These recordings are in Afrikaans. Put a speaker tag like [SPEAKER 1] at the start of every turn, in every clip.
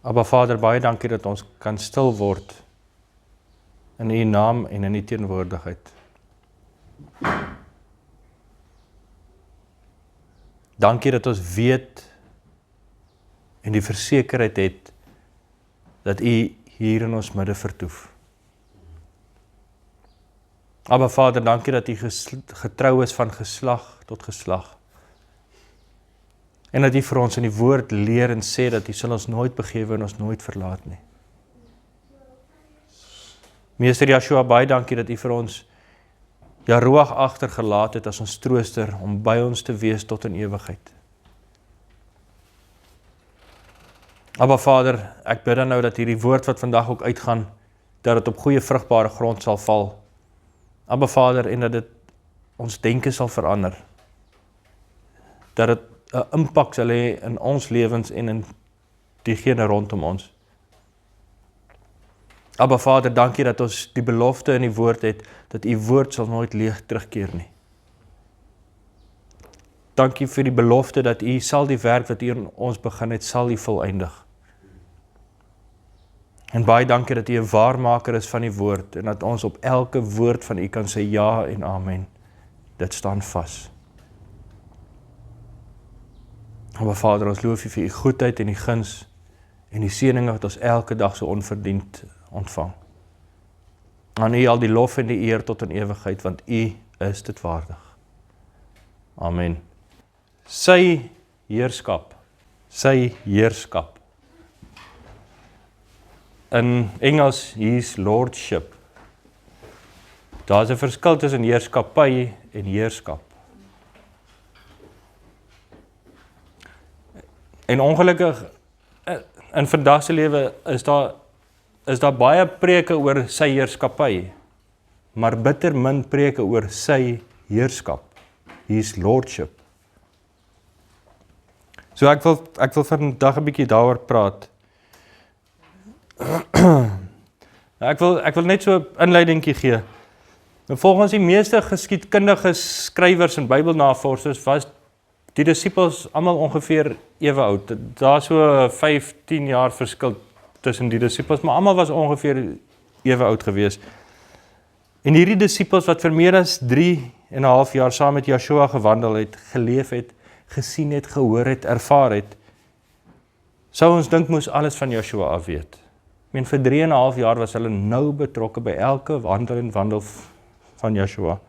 [SPEAKER 1] Abba Vader, baie dankie dat ons kan stil word in U naam en in U teenwoordigheid. Dankie dat ons weet en die versekerheid het dat U hier in ons midde vertoef. Abba Vader, dankie dat U getrou is van geslag tot geslag. En dat U vir ons in die woord leer en sê dat U sal ons nooit begewe en ons nooit verlaat nie. Meester Yeshua, baie dankie dat U vir ons Jaroag agtergelaat het as ons trooster om by ons te wees tot in ewigheid. Abba Vader, ek bid dan nou dat hierdie woord wat vandag ook uitgaan, dat dit op goeie vrugbare grond sal val. Abba Vader, en dat dit ons denke sal verander. Dat dit 'n impak sal hê in ons lewens en in diegene rondom ons. Abba Vader, dankie dat ons die belofte in die woord het, dat U woord sal nooit leeg terugkeer nie. Dankie vir die belofte dat U sal die werk wat U in ons begin het, sal U volëindig. En baie dankie dat U 'n waarmaker is van die woord, en dat ons op elke woord van U kan sê ja en amen. Dit staan vas. Abba Vader, ons loof U vir U goedheid en U guns, en die seëninge wat ons elke dag so onverdiend ontvang. Aan U al die lof en die eer tot in ewigheid, want U is dit waardig. Amen. Sy heerskap. Sy heerskap. In Engels, His Lordship. Daar is 'n verskil tussen heerskappy en heerskap. En ongelukkig, in vandag se lewe is daar baie preke oor sy heerskappy, maar bitter min preke oor sy heerskap, His Lordship. So ek wil vandag 'n bietjie daaroor praat. Ek wil net so 'n inleidingkie gee. Volgens die meeste geskiedkundige skrywers en Bybelnavorsers was die disippels almal ongeveer ewe oud. Daar so 15 jaar verskil tussen die disippels, maar almal was ongeveer ewe oud gewees. En hierdie disippels wat vir meer as 3,5 jaar saam met Yeshua gewandel het, geleef het, gesien het, gehoor het, ervaar het, sou ons dink moes alles van Yeshua af weet. Vir 3,5 jaar was hulle nou betrokke by elke wandel van Yeshua.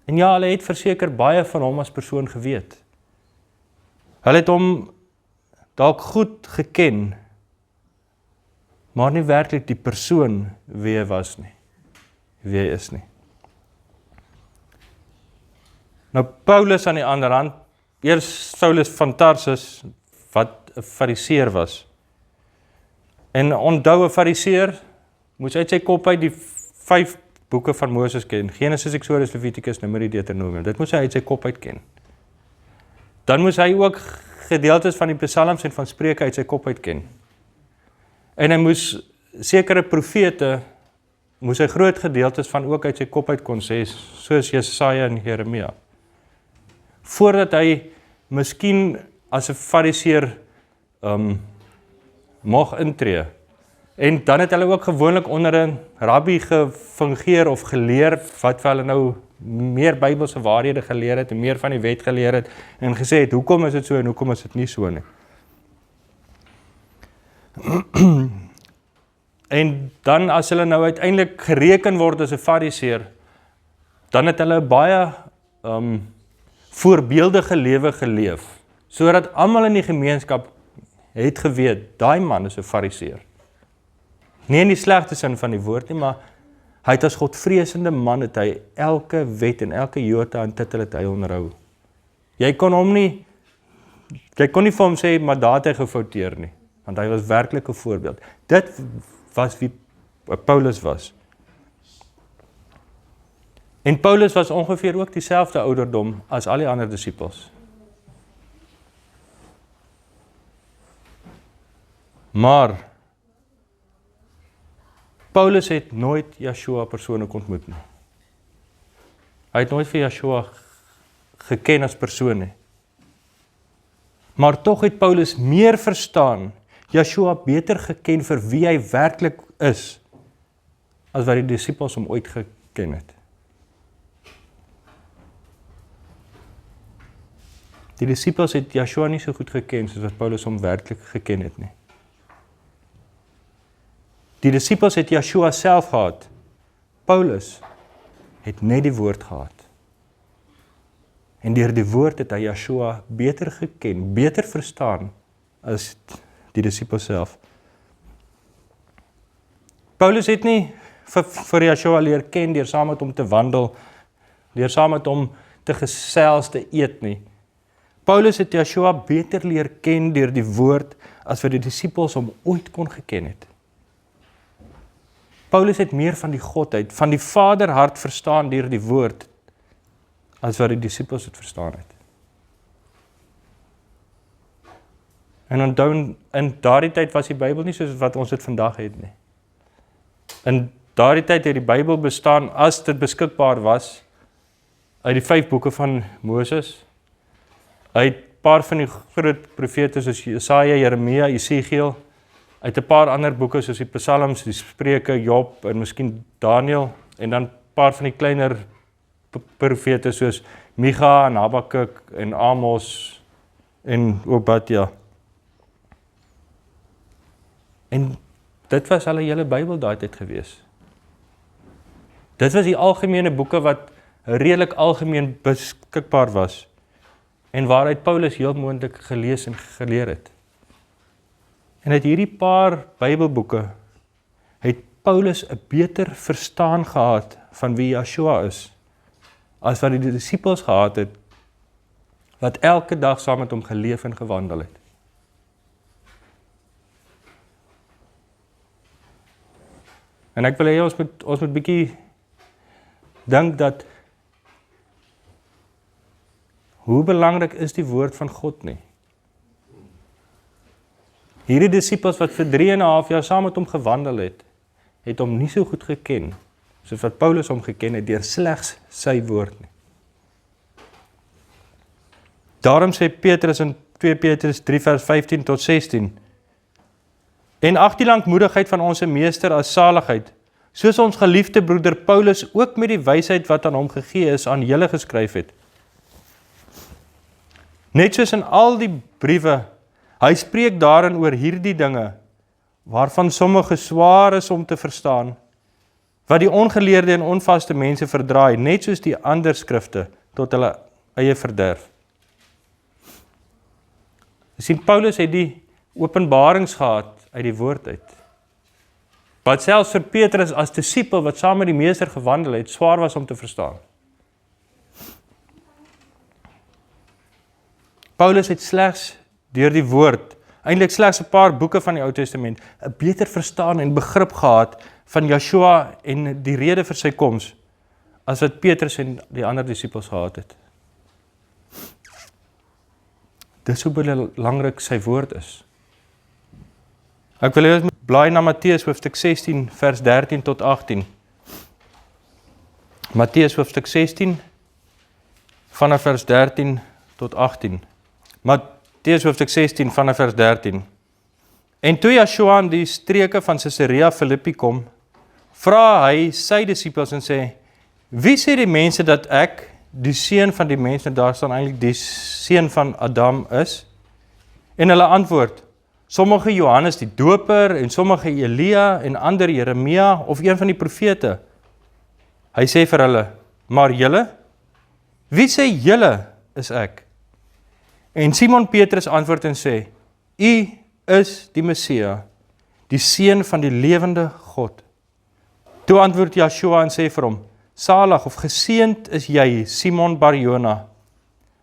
[SPEAKER 1] En ja, hulle het verseker baie van hom as persoon geweet. Hulle het hom dalk goed geken, maar nie werklik die persoon wie hy was nie, wie hy is nie. Nou Paulus aan die ander hand, eers Saulus van Tarsus, wat 'n fariseer was. En onthou 'n fariseer, moes uit sy kop uit die 5 boeke van Moses ken, Genesis, Exodus, Levitikus, Numeri, Deuteronomium, dit moes hy uit sy kop uit ken. Dan moes hy ook gedeeltes van die psalms en van Spreuke uit sy kop uit ken. En hy moes sekere profete, moes hy groot gedeeltes van ook uit sy kop uit kon sê, soos Jesaja en Jeremia. Voordat hy miskien as 'n fariseer mag intree. En dan het hulle ook gewoonlik onder 'n rabbi gefungeer of geleer, wat vir hulle nou meer Bybelse waarhede geleer het, en meer van die wet geleer het, en gesê het, hoekom is dit so en hoekom is dit nie so nie. En dan as hulle nou uiteindelik gereken word as 'n fariseer, dan het hulle baie voorbeeldige lewe geleef, sodat almal in die gemeenskap het geweet, daai man is 'n fariseer. Nie in die slegte sin van die woord nie, maar hy het as godvreesende man, het hy elke wet en elke jota en titel het hy onderhou. Jy kon nie vir hom sê, maar daar het hy gefouteer nie, want hy was werklik 'n voorbeeld. Dit was wie Paulus was. En Paulus was ongeveer ook dieselfde ouderdom as al die ander disippels. Maar Paulus het nooit Yeshua persoonlik ontmoet nie. Hy het nooit vir Yeshua geken as persoon nie. Maar tog het Paulus meer verstaan Yeshua beter geken vir wie hy werklik is, as wat die disippels hom ooit geken het. Die disippels het Yeshua nie so goed geken, soos wat Paulus hom werklik geken het nie. Die disippels het Yeshua self gehad. Paulus het net die woord gehad. En deur die woord het hy Yeshua beter geken, beter verstaan, as die disippels self. Paulus het nie vir Yeshua leer ken deur saam met hom te wandel, deur saam met hom te gesels, te eet nie. Paulus het Yeshua beter leer ken deur die woord, as wat die disippels hom ooit kon geken het. Paulus het meer van die Godheid, van die Vaderhart verstaan deur die woord, as wat die disippels het verstaan het. En onthou, in daardie tyd was die Bybel nie soos wat ons dit vandag het nie. In daardie tyd het die Bybel bestaan, as dit beskikbaar was, uit die 5 boeke van Moses, uit 'n paar van die groot profete soos Jesaja, Jeremia, Esegiel, uit 'n paar ander boeke soos die Psalms, die Spreuke, Job en miskien Daniël, en dan 'n paar van die kleiner profete soos Micha en Habakuk en Amos en Obadja. En dit was hulle hele Bybel daai tyd gewees. Dit was die algemene boeke wat redelik algemeen beskikbaar was, en waaruit Paulus heel moontlik gelees en geleer het. En uit hierdie paar Bybelboeke het Paulus 'n beter verstaan gehad van wie Yeshua is, as wat die disippels gehad het, wat elke dag saam met hom geleef en gewandel het. En ek wil hê ons moet bietjie dink dat hoe belangrik is die woord van God nie. Hierdie disippels wat vir 3,5 jaar saam met hom gewandel het hom nie so goed geken, soos wat Paulus hom geken het, deur slegs sy woord nie. Daarom sê Petrus in 2 Petrus 3 vers 15 tot 16, en ag die lankmoedigheid van ons meester as saligheid, soos ons geliefde broeder Paulus ook met die wysheid wat aan hom gegee is aan julle geskryf het. Net soos in al die briewe, hy spreek daarin oor hierdie dinge, waarvan sommige swaar is om te verstaan, wat die ongeleerde en onvaste mense verdraai, net soos die ander skrifte, tot hulle eie verderf. Jy sien, Paulus het die openbarings gehad uit die woord uit, wat selfs vir Petrus as disipel, wat saam met die meester gewandel het, swaar was om te verstaan. Paulus het slegs deur die woord, eintlik slegs 'n paar boeke van die Ou Testament, 'n beter verstaan en begrip gehad van Yeshua en die rede vir sy koms, as wat Petrus en die ander disippels gehad het. Dis hoe belangrik sy woord is. Ek wil hê ons moet blaai na Matteus hoofstuk 16 vers 13 tot 18. Matteus hoofstuk 16 vanaf vers 13 tot 18. Matteus hoofstuk 16 vanaf vers 13. En toe Yeshua in die streke van Caesarea Philippi kom, vra hy sy disippels en sê, wie sê die mense dat ek, die seun van die mens, en daar staan eintlik die seun van Adam is? En hulle antwoord, sommige Johannes die doper, en sommige Elia, en ander Jeremia, of een van die profete. Hy sê vir hulle, maar julle? Wie sê julle is ek? En Simon Petrus antwoord en sê, u is die Messia, die seun van die lewende God. Toe antwoord Yeshua en sê vir hom, salig of geseënd is jy, Simon Bar-Jona,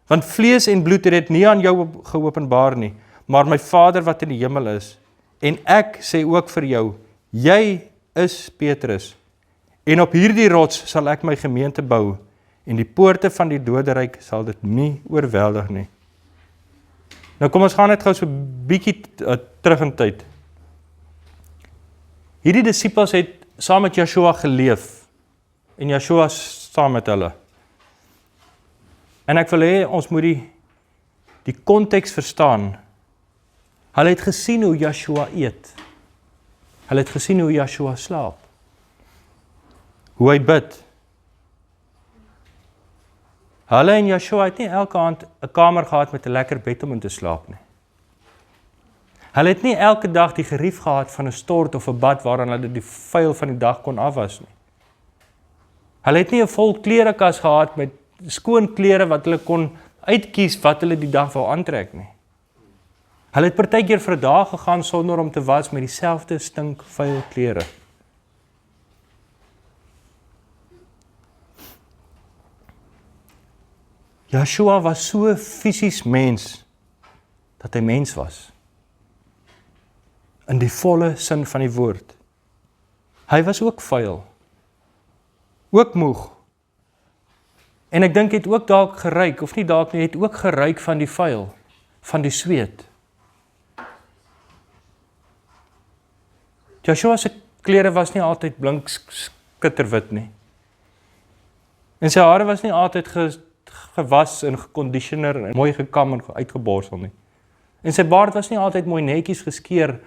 [SPEAKER 1] want vlees en bloed het dit nie aan jou geopenbaar nie, maar my Vader wat in die hemel is. En ek sê ook vir jou, jy is Petrus, en op hierdie rots sal ek my gemeente bou, en die poorte van die doderyk sal dit nie oorweldig nie. Nou kom ons gaan net gou so 'n bietjie terug in tyd. Hierdie disippels het saam met Yeshua geleef, en Yeshua saam met hulle. En ek wil hê ons moet die konteks verstaan. Hulle het gesien hoe Joshua eet. Hulle het gesien hoe Joshua slaap. Hoe hy bid. Hulle en Joshua het nie elke aand 'n kamer gehad met 'n lekker bed om in te slaap nie. Hulle het nie elke dag die gerief gehad van 'n stort of 'n bad waaraan hulle die vuil van die dag kon afwas nie. Hulle het nie 'n vol klerekas gehad met skoon klere wat hulle kon uitkies wat hulle die dag wou aantrek nie. Hulle het partykeer vir 'n dag gegaan sonder om te was met dieselfde stink vuil klere. Joshua was so fisies mens dat hy mens was. In die volle sin van die woord. Hy was ook vuil. Ook moeg. En ek dink hy het ook dalk geruik, of nie dalk nie, het ook geruik van die vuil, van die sweet. Joshua se klere was nie altyd blink skitterwit nie. En sy hare was nie altyd gewas en geconditioner en mooi gekam en uitgeborsel nie. En sy baard was nie altyd mooi netjies geskeer.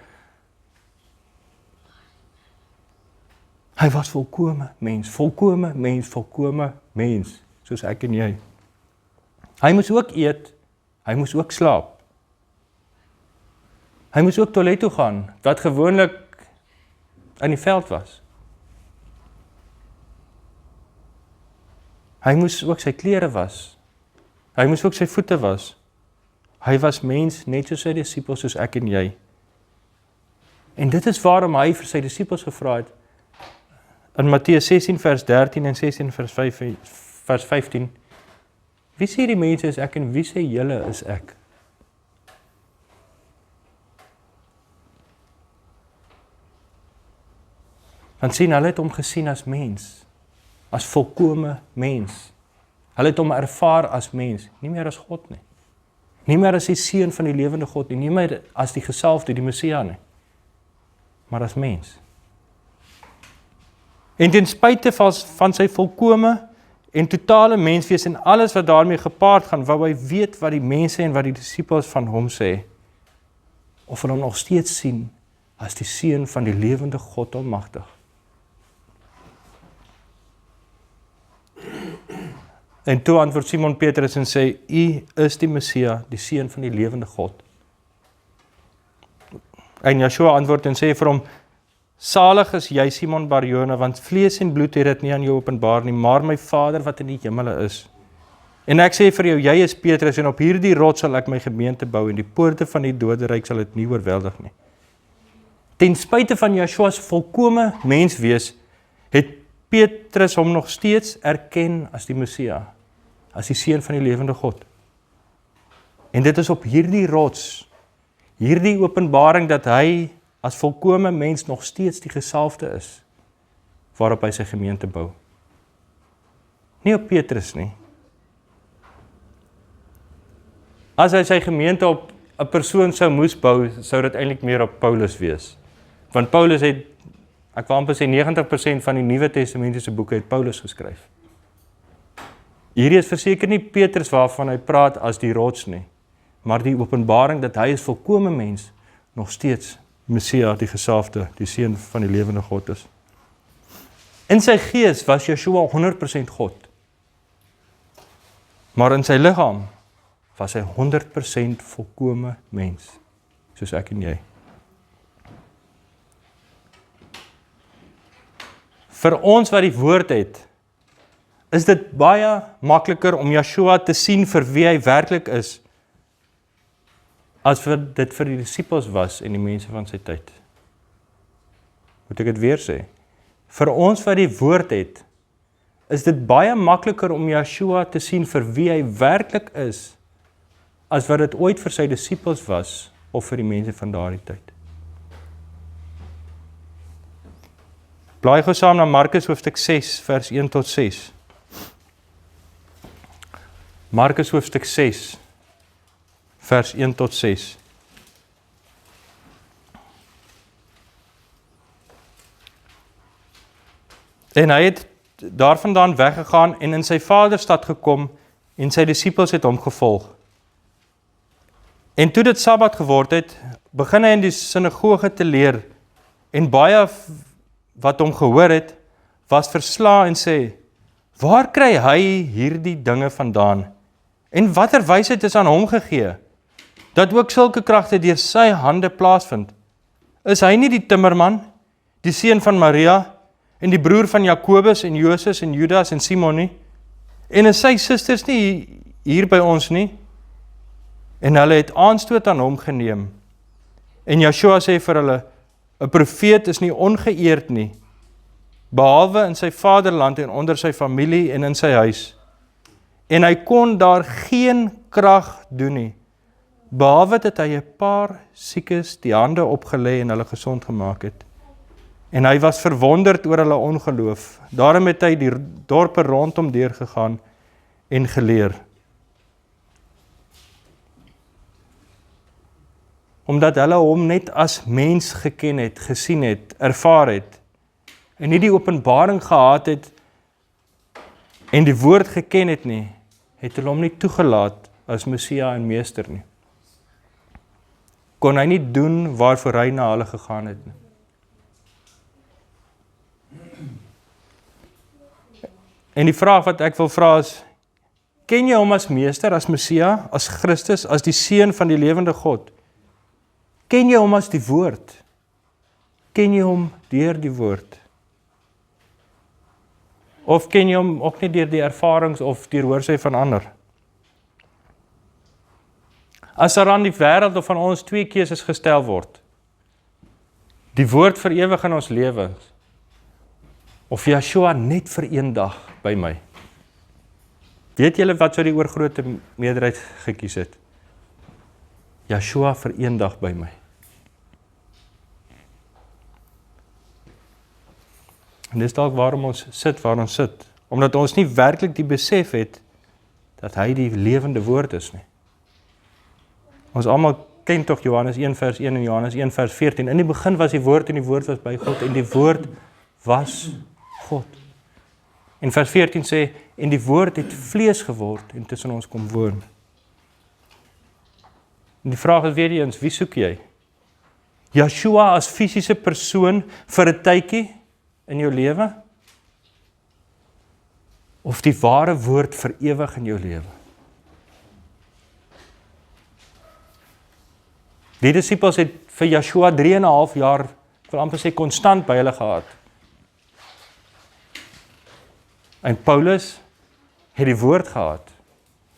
[SPEAKER 1] Hy was volkome mens, soos ek en jy. Hy moes ook eet, hy moes ook slaap. Hy moes ook toilet toe gaan, wat gewoonlik in die veld was. Hy moes ook sy klere was. Hy moes ook sy voete was. Hy was mens, net soos sy disippels, soos ek en jy. En dit is waarom hy vir sy disippels gevra het, in Matteus 16 vers 13 en 16 vers 15, wie sê die mense is ek en wie sê julle is ek? Want sien, hulle het hom gesien as mens, as volkome mens. Hulle het hom ervaar as mens, nie meer as God nie. Nie meer as die seun van die lewende God nie, nie meer as die gesalfde, die Messia nie, maar as mens. En ten spyte van sy volkome en totale menswees en alles wat daarmee gepaard gaan, wou hy weet wat die mense en wat die disippels van hom sê, of hulle hom nog steeds sien as die seun van die lewende God almagtig. En toe antwoord Simon Petrus en sê, U is die Messia, die seun van die lewende God. En Joshua antwoord en sê vir hom, Salig is jy, Simon Bar-Jona, want vlees en bloed het dit nie aan jou openbaar nie, maar my Vader wat in die hemele is. En ek sê vir jou, jy is Petrus, en op hierdie rots sal ek my gemeente bou, en die poorte van die doderyk sal dit nie oorweldig nie. Ten spyte van Joshua's volkome menswees, het Petrus hom nog steeds erken as die Messia, as die seun van die lewende God. En dit is op hierdie rots, hierdie openbaring dat hy as volkome mens nog steeds die gesalfde is, waarop hy sy gemeente bou. Nie op Petrus nie. As hy sy gemeente op 'n persoon sou moes bou, sou dit eintlik meer op Paulus wees. Want Paulus het, ek wil amper sê 90% van die Nuwe Testamentiese boeke het Paulus geskryf. Hierdie is verseker nie Petrus waarvan hy praat as die rots nie, maar die openbaring dat hy is volkome mens, nog steeds Messia, die gesalfde, die seun van die lewende God is. In sy gees was Joshua 100% God. Maar in sy liggaam was hy 100% volkome mens, soos ek en jy. Vir ons wat die woord het, is dit baie makliker om Joshua te sien vir wie hy werklik is, as dit vir die disippels was en die mense van sy tyd. Moet ek dit weer sê? Vir ons wat die woord het, is dit baie makliker om Joshua te sien vir wie hy werklik is, as wat dit ooit vir sy disippels was, of vir die mense van daardie tyd. Blaai gou saam na Markus hoofstuk 6, vers 1 tot 6. Markus hoofstuk 6, vers 1 tot 6. En hy het daarvandaan weggegaan en in sy vaderstad gekom en sy disippels het hom gevolg. En toe dit Sabbat geword het, begin hy in die sinagoge te leer, en baie wat hom gehoor het, was versla en sê, waar kry hy hierdie dinge vandaan? En watter wysheid is aan hom gegee, dat ook sulke kragte deur sy hande plaasvind? Is hy nie die timmerman, die seun van Maria, en die broer van Jakobus en Joses en Judas en Simon nie? En is sy susters nie hier by ons nie? En hulle het aanstoot aan hom geneem. En Yeshua sê vir hulle, 'n profeet is nie ongeëerd nie, behalwe in sy vaderland en onder sy familie en in sy huis. En hy kon daar geen krag doen nie, behalwe dat hy 'n paar siekes die hande opgelê en hulle gesond gemaak het. En hy was verwonderd oor hulle ongeloof. Daarom het hy die dorpe rondom deurgegaan en geleer. Omdat hulle hom net as mens geken het, gesien het, ervaar het, en nie die openbaring gehad het, en die woord geken het nie, het hulle hom nie toegelaat as Messia en Meester nie. Kon hy nie doen waarvoor hy na hulle gegaan het nie. En die vraag wat ek wil vra is, ken jy hom as Meester, as Messia, as Christus, as die Seun van die lewende God? Ken jy hom as die woord? Ken jy hom deur die woord? Of ken jy hom ook nie deur die ervarings of deur hoorsê van ander? As daar aan die wêreld of van ons twee keuses gestel word, die woord vir ewig in ons lewens, of Yeshua net vir een dag by my. Weet julle wat sou die oorgrote meerderheid gekies het? Yeshua vir een dag by my. En dis dalk waarom ons sit waar ons sit, omdat ons nie werklik die besef het dat hy die lewende woord is nie. Ons almal ken tog Johannes 1 vers 1 en Johannes 1 vers 14. In die begin was die woord en die woord was by God en die woord was God. En vers 14 sê, en die woord het vlees geword en tussen ons kom woon. En die vraag is weer eens, wie soek jy? Yeshua as fisiese persoon vir 'n tydjie in jou lewe? Of die ware woord vir ewig in jou lewe? Die disippels het vir Yeshua 3,5 jaar, ek wil amper sê, konstant by hulle gehad. En Paulus het die woord gehad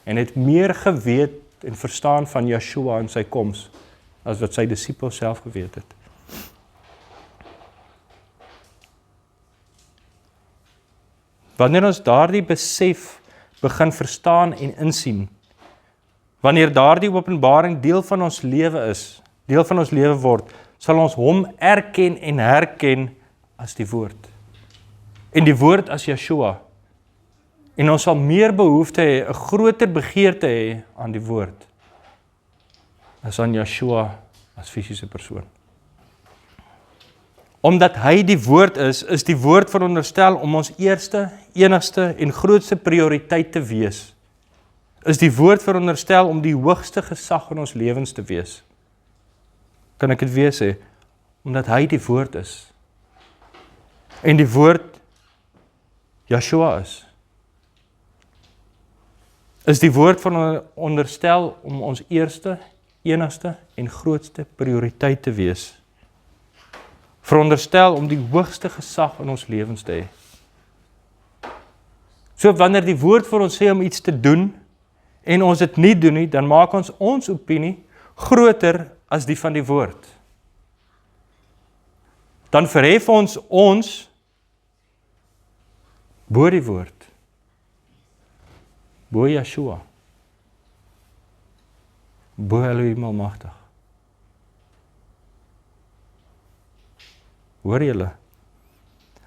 [SPEAKER 1] en het meer geweet en verstaan van Yeshua en sy koms as wat sy disippels self geweet het. Wanneer ons daardie besef begin verstaan en insien, wanneer daardie openbaring deel van ons lewe is, deel van ons lewe word, sal ons hom erken en herken as die woord. En die woord as Yeshua. En ons sal meer behoefte hê, 'n groter begeerte hê aan die woord, as aan Yeshua as fisiese persoon. Omdat hy die woord is die woord veronderstel om ons eerste, enigste en grootste prioriteit te wees. Is die woord veronderstel om die hoogste gesag in ons lewens te wees. Kan ek dit weer sê? Omdat hy die woord is. En die woord Yeshua is die woord veronderstel om ons eerste, enigste en grootste prioriteit te wees. Veronderstel om die hoogste gesag in ons lewens te hê. So wanneer die woord vir ons sê om iets te doen, en ons dit nie doen nie, dan maak ons opinie groter as die van die woord. Dan verhef ons bo die woord, bo Yeshua, bo Elohim Almagtig. Hoor julle?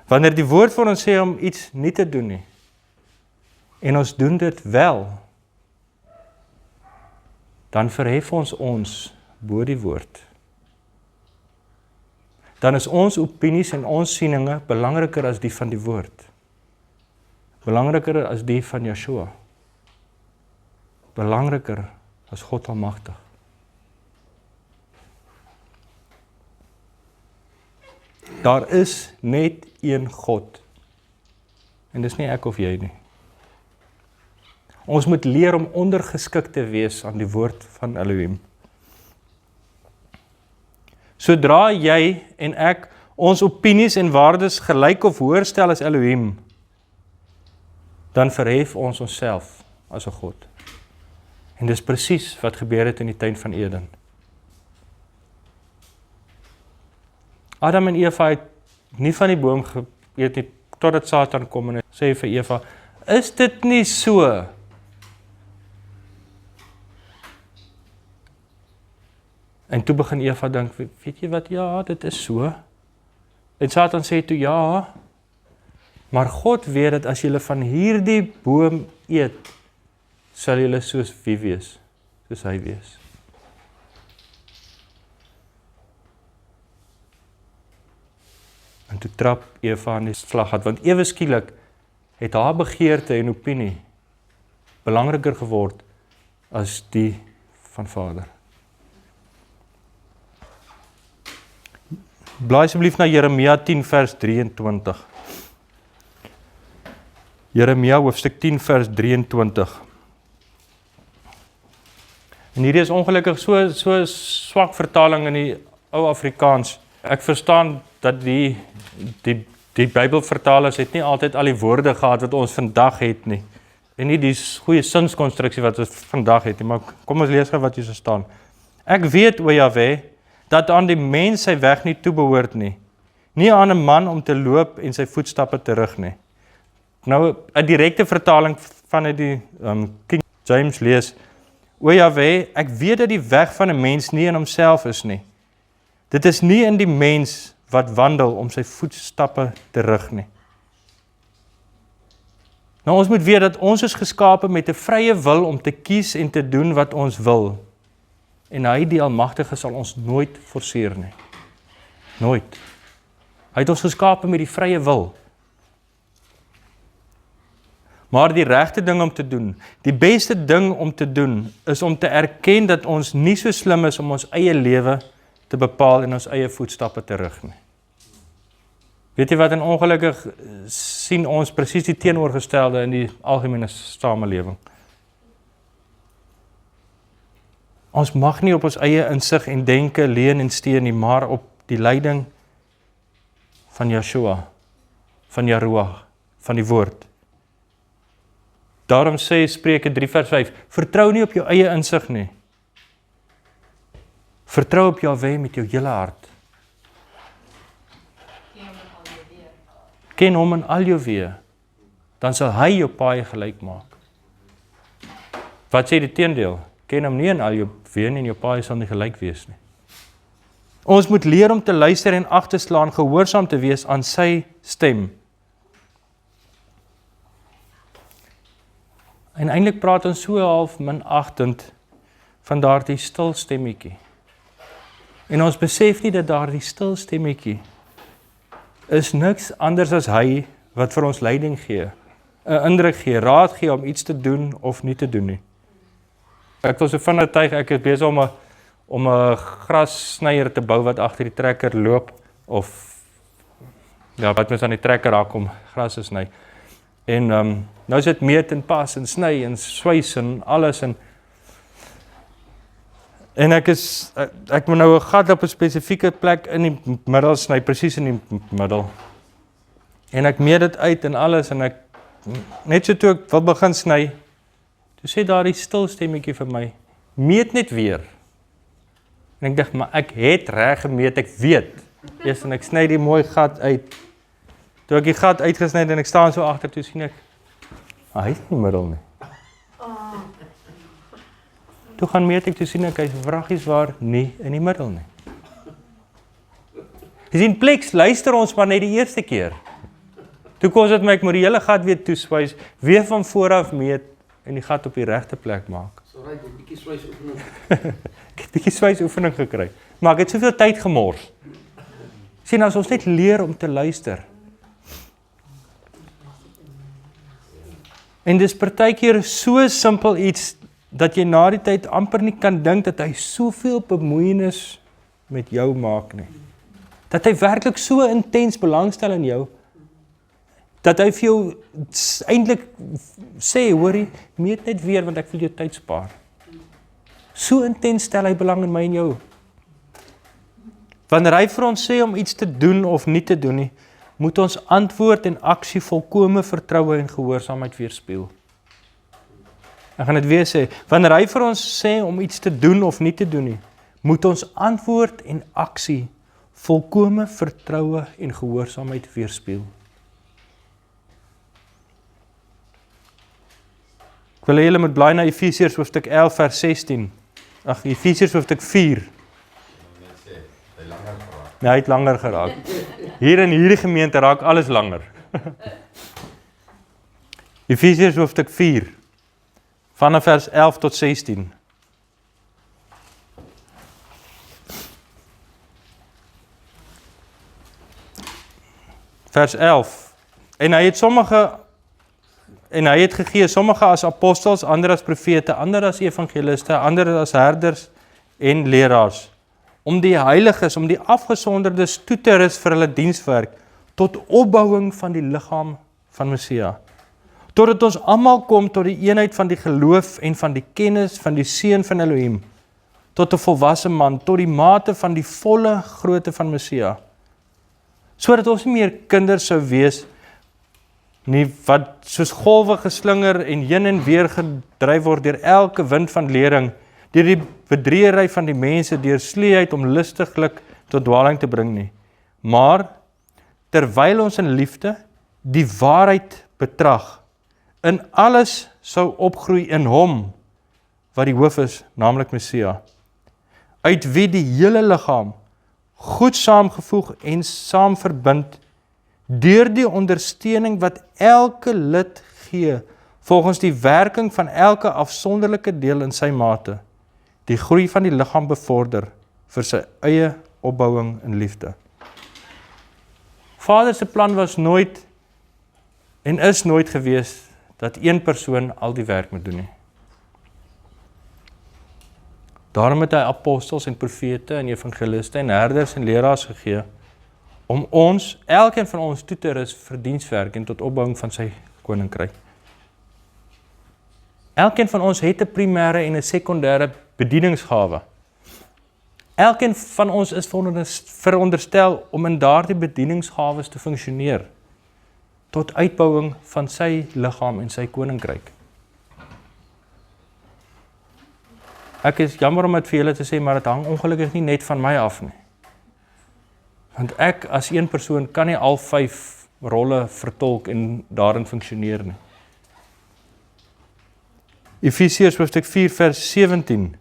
[SPEAKER 1] Wanneer die woord vir ons sê om iets nie te doen nie, en ons doen dit wel, dan verhef ons bo die woord. Dan is ons opinies en ons sieninge belangriker as die van die woord. Belangriker as die van Yeshua. Belangriker as God Almagtig. Daar is net een God. En dis nie ek of jy nie. Ons moet leer om ondergeskik te wees aan die woord van Elohim. Sodra jy en ek ons opinies en waardes gelyk of hoër stel as Elohim, dan verhef ons onsself as 'n God. En dis presies wat gebeur het in die tuin van Eden. Adam en Eva het nie van die boom geëet nie, totdat Satan kom en sê vir Eva, is dit nie so? En toe begin Eva dink, weet jy wat, ja, dit is so. En Satan sê toe, ja, maar God weet dat as julle van hierdie boom eet, sal julle soos wie wees, soos hy wees. En toe trap Eva in die slaggat, want ewe skielik het haar begeerte en opinie belangriker geword as die van Vader. Blaai asseblief na Jeremia 10 vers 23. Jeremia hoofstuk 10 vers 23. En hierdie is ongelukkig so swak vertaling in die ou Afrikaans. Ek verstaan dat die Bybelvertalers het nie altyd al die woorde gehad wat ons vandag het nie. En nie die goeie sinskonstruksie wat ons vandag het nie, maar kom ons lees gou wat hier staan. Ek weet, o Jahwe, dat aan die mens sy weg nie toebehoort nie. Nie aan 'n man om te loop en sy voetstappe terug nie. Nou, 'n direkte vertaling van die King James lees, o Jahwe, ek weet dat die weg van 'n mens nie in homself is nie. Dit is nie in die mens wat wandel om sy voetstappe terug nie. Nou ons moet weet dat ons is geskape met 'n vrye wil om te kies en te doen wat ons wil. En hy, die Almagtige, sal ons nooit forceer nie. Nooit. Hy het ons geskape met die vrye wil. Maar die regte ding om te doen, die beste ding om te doen, is om te erken dat ons nie so slim is om ons eie lewe te bepaal en ons eie voetstappe terug nie. Weet jy wat, en ongelukkig sien ons presies die teenoorgestelde in die algemene samelewing. Ons mag nie op ons eie insig en denke leun en steun nie, maar op die leiding van Yeshua, van Yahuwah, van die woord. Daarom sê Spreuke 3 vers 5, vertrou nie op jou eie insig nie. Vertrou op Jahwe met jou hele hart. Ken hom in al jou weë, dan sal hy jou paai gelyk maak. Wat sê die teendeel? Ken hom nie in al jou weë nie en jou paai sal nie gelyk wees nie. Ons moet leer om te luister en ag te slaan, gehoorsaam te wees aan sy stem. En eintlik praat ons so half minagtend van daardie stil stemmetjie. En ons besef nie dat daardie stil stemmetjie is niks anders as hy wat vir ons leiding gee, 'n indruk gee, raad gee om iets te doen of nie te doen nie. Ek was so van 'n tyd, ek is besig om 'n grassnyer te bou wat agter die trekker loop, of ja, wat mens aan die trekker raak om gras te sny. En nou is dit meet en pas en sny en swys en alles en ek moet nou 'n gat op 'n spesifieke plek in die middel sny, presies in die middel. En ek meet dit uit en alles en ek net so toe ek wil begin sny, toe sê daar die stil stemmetjie vir my, meet net weer. En ek dink, maar ek het reg gemeet, ek weet. Eers en ek sny die mooi gat uit. Toe ek die gat uitgesny het en ek staan so agter, toe sien ek, hy is nie in die middel nie. Toe gaan meet ek, toe sien ek, hy is wraggies waar nie in die middel nie. Jy sien, pleks luister ons maar net die eerste keer. Toe kos dit my, ek moet die hele gat weer toeswys, weer van vooraf meet en die gat op die regte plek maak.
[SPEAKER 2] So right, 'n bietjie swysoefening.
[SPEAKER 1] Ek het 'n bietjie swysoefening gekry, maar ek het soveel tyd gemors. Sien, as ons net leer om te luister. En dis partykeer so simpel iets, dat jy na die tyd amper nie kan dink dat hy soveel bemoeienis met jou maak nie. Dat hy werklik so intens belangstel in jou, dat hy vir jou eintlik sê, hoorie, meet net weer, want ek wil jou tyd spaar. So intens stel hy belang in my en jou. Wanneer hy vir ons sê om iets te doen of nie te doen nie, moet ons antwoord en aksie volkome vertroue en gehoorsaamheid weerspieël. Ek gaan dit weer sê, wanneer hy vir ons sê om iets te doen of nie te doen nie, moet ons antwoord en aksie volkome vertroue en gehoorsaamheid weerspieël. Ek wil hê julle moet blaai na Efesiërs hoofstuk 11 vers 16. Efesiërs hoofstuk 4. Nee, hy het langer geraak. Hier in hierdie gemeente raak alles langer. Efesiërs hoofstuk 4, vanaf vers 11 tot 16. Vers 11. En hy het gegee sommige as apostels, ander as profete, ander as evangeliste, ander as herders en leraars, om die heiliges, om die afgesonderdes toe te rus vir hulle dienswerk, tot opbouing van die liggaam van Messia. Totdat ons almal kom tot die eenheid van die geloof en van die kennis van die Seun van Elohim, tot 'n volwasse man, tot die mate van die volle grootte van Messia. Sodat ons nie meer kinders sou wees nie, wat soos golwe geslinger en heen en weer gedryf word deur elke wind van lering, deur die bedriegery van die mense, deur sleeheid om lustiglik tot dwaling te bring nie. Maar terwyl ons in liefde die waarheid betrag, in alles sou opgroei in hom wat die hoof is, naamlik Messia, uit wie die hele liggaam goed saamgevoeg en saam verbind deur die ondersteuning wat elke lid gee volgens die werking van elke afsonderlike deel in sy mate, die groei van die liggaam bevorder vir sy eie opbouing in liefde. Vader se plan was nooit en is nooit gewees dat een persoon al die werk moet doen nie. Daarom het hy apostels en profete en evangeliste en herders en leraars gegee om ons, elkeen van ons toe te rus vir dienswerk en tot opbouing van sy koninkryk. Elkeen van ons het 'n primêre en 'n sekondêre bedieningsgawe. Elkeen van ons is veronderstel om in daardie bedieningsgawes te funksioneer tot uitbouing van sy liggaam en sy koninkryk. Ek is jammer om dit vir julle te sê, maar dit hang ongelukkig nie net van my af nie. Want ek as een persoon kan nie al 5 rolle vertolk en daarin funksioneer nie. Efesiërs hoofstuk 4 vers 17.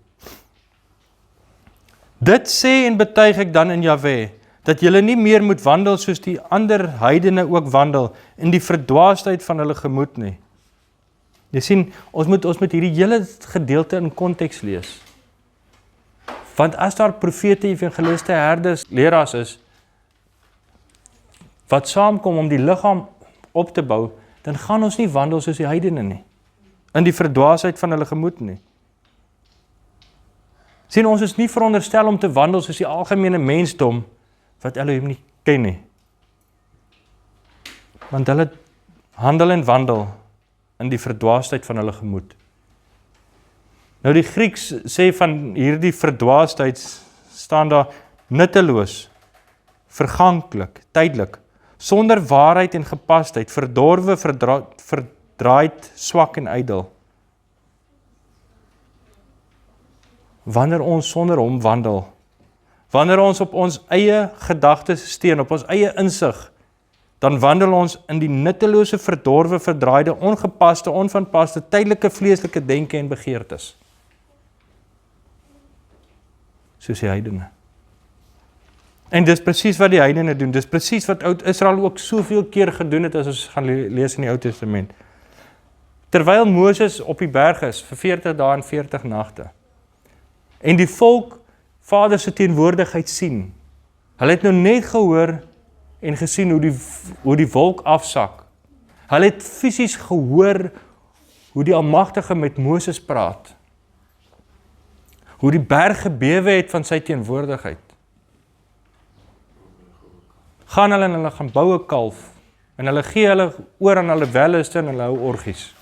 [SPEAKER 1] Dit sê en betuig ek dan in Jahwe, dat julle nie meer moet wandel soos die ander heidene ook wandel, in die verdwaasdheid van hulle gemoed nie. Jy sien, ons moet hierdie hele gedeelte in konteks lees. Want as daar profete, evangeliste, herders, leraars is, wat saamkom om die liggaam op te bou, dan gaan ons nie wandel soos die heidene nie, in die verdwaasheid van hulle gemoed nie. Sien, ons is nie veronderstel om te wandel soos die algemene mensdom, wat Elohim nie ken nie. Want hulle handel en wandel in die verdwaasdheid van hulle gemoed. Nou die Grieks sê van hierdie verdwaasdheid staan daar nutteloos, verganklik, tydelik, sonder waarheid en gepasheid, verdorwe, verdraaid, swak en ydel. Wanneer ons sonder hom wandel, wanneer ons op ons eie gedagtes steun, op ons eie insig, dan wandel ons in die nuttelose, verdorwe, verdraaide, ongepaste, onvanpaste, tydelike, vleeslike denke en begeertes. Soos die heidene. En dis presies wat die heidene doen, dis presies wat Oud Israel ook soveel keer gedoen het, as ons gaan lees in die Ou Testament. Terwyl Moses op die berg is, vir 40 dae en 40 nagte, en die volk Vader se teenwoordigheid sien. Hulle het nou net gehoor en gesien hoe die wolk afsak. Hulle het fisies gehoor hoe die Almagtige met Moses praat. Hoe die berg gebewe het van sy teenwoordigheid. gaan hulle en hulle gaan bou 'n kalf, en hulle gee hulle oor aan hulle welleste en hulle hou orgies.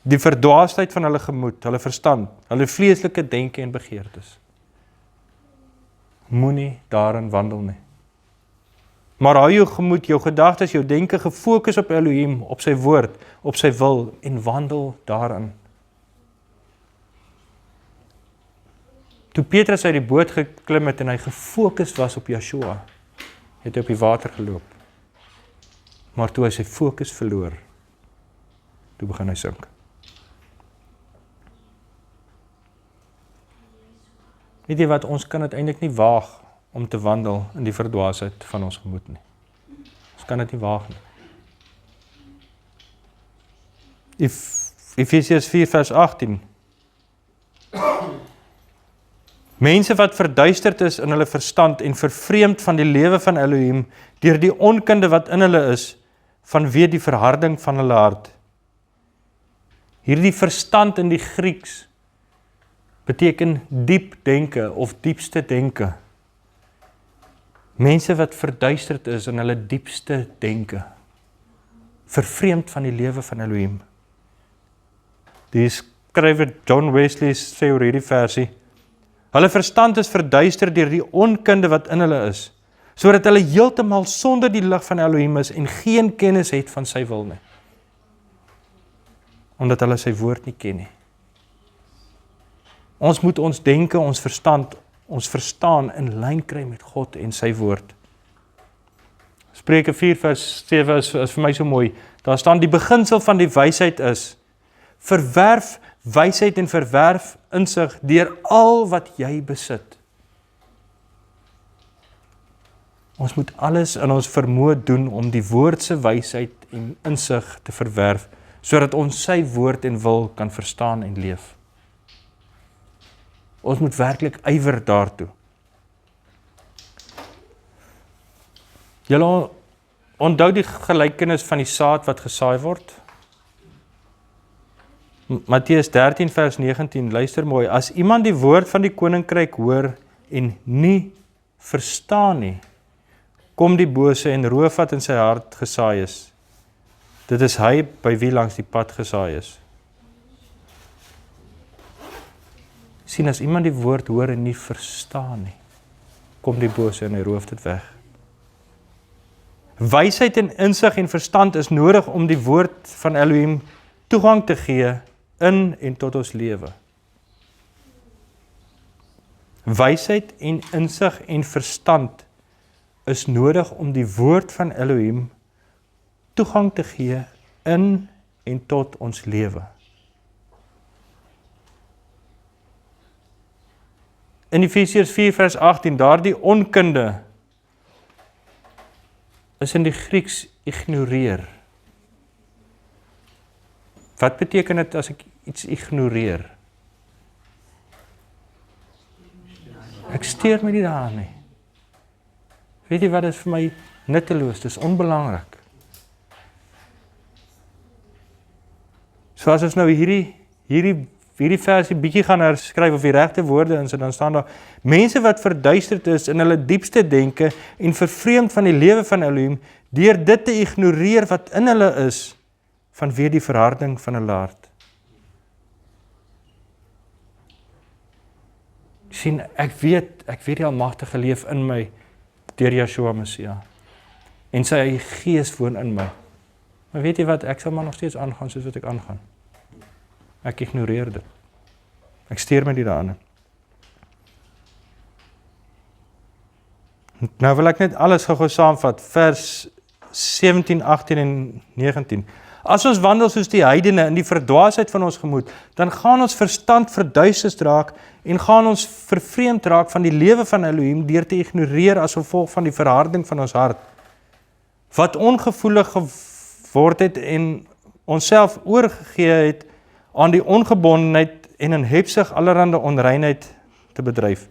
[SPEAKER 1] Die verdwaasheid van hulle gemoed, hulle verstand, hulle vleeslike denke en begeertes. Moenie daarin wandel nie. Maar hou jou gemoed, jou gedagtes, jou denke gefokus op Elohim, op sy woord, op sy wil en wandel daarin. Toe Petrus uit die boot geklim het en hy gefokus was op Yeshua, het hy op die water geloop. Maar toe hy sy fokus verloor, toe begin hy sink. Weet jy wat, ons kan dit eintlik nie waag om te wandel in die verdwaasheid van ons gemoed nie. Ons kan dit nie waag nie. Efesiërs 4 vers 18. Mense wat verduisterd is in hulle verstand en vervreemd van die lewe van Elohim deur die onkunde wat in hulle is, vanweë die verharding van hulle hart. Hierdie verstand in die Grieks beteken diep denke of diepste denke. Mense wat verduisterd is in hulle diepste denke. Vervreemd van die lewe van Elohim. Die skrywer John Wesley sê oor hierdie versie, hulle verstand is verduister deur die onkunde wat in hulle is, sodat hulle heeltemal sonder die lig van Elohim is en geen kennis het van sy wil nie. Omdat hulle sy woord nie ken nie. Ons moet ons denke, ons verstand, ons verstaan in lyn kry met God en sy woord. Spreuke 4 vers 7 is vir my so mooi. Daar staan, die beginsel van die wysheid is, verwerf wysheid en verwerf insig deur al wat jy besit. Ons moet alles in ons vermoë doen om die woord se wysheid en insig te verwerf, sodat ons sy woord en wil kan verstaan en leef. Ons moet werklik ywer daartoe. Julle onthou die gelykenis van die saad wat gesaai word? Matteus 13 vers 19, luister mooi, as iemand die woord van die koninkryk hoor en nie verstaan nie, kom die bose en roof wat in sy hart gesaai is. Dit is hy by wie langs die pad gesaai is. Sien, as iemand die woord hoor en nie verstaan nie, kom die bose en hy roof dit weg. Wysheid en insig en verstand is nodig om die woord van Elohim toegang te gee in en tot ons lewe. Wysheid en insig en verstand is nodig om die woord van Elohim toegang te gee in en tot ons lewe. In Efesiërs 4 vers 18, daardie onkunde is in die Grieks ignoreer. Wat beteken dit as ek iets ignoreer? Ek steur my nie daaraan nie. Weet jy wat, is vir my nutteloos, dis onbelangrik. So as ons nou hierdie versie bietjie gaan herskryf of die regte woorde in, so dan staan daar, mense wat verduisterd is in hulle diepste denke en vervreemd van die lewe van Elohim, deur dit te ignoreer wat in hulle is, vanweë die verharding van hulle hart. Sien, ek weet die Almagtige leef in my deur Yeshua Messia. En sy gees woon in my. Maar weet jy wat, ek sal maar nog steeds aangaan soos wat ek aangaan. Ek ignoreer dit. Ek steur my nie daaraan. Nou wil ek net alles gou saamvat, vers 17, 18 en 19. As ons wandel soos die heidene in die verdwaasheid van ons gemoed, dan gaan ons verstand verduister raak en gaan ons vervreemd raak van die lewe van Elohim deur te ignoreer as gevolg van die verharding van ons hart, wat ongevoelig geword het en onsself oorgegee het aan die ongebondenheid en in hebsig allerhande onreinheid te bedryf.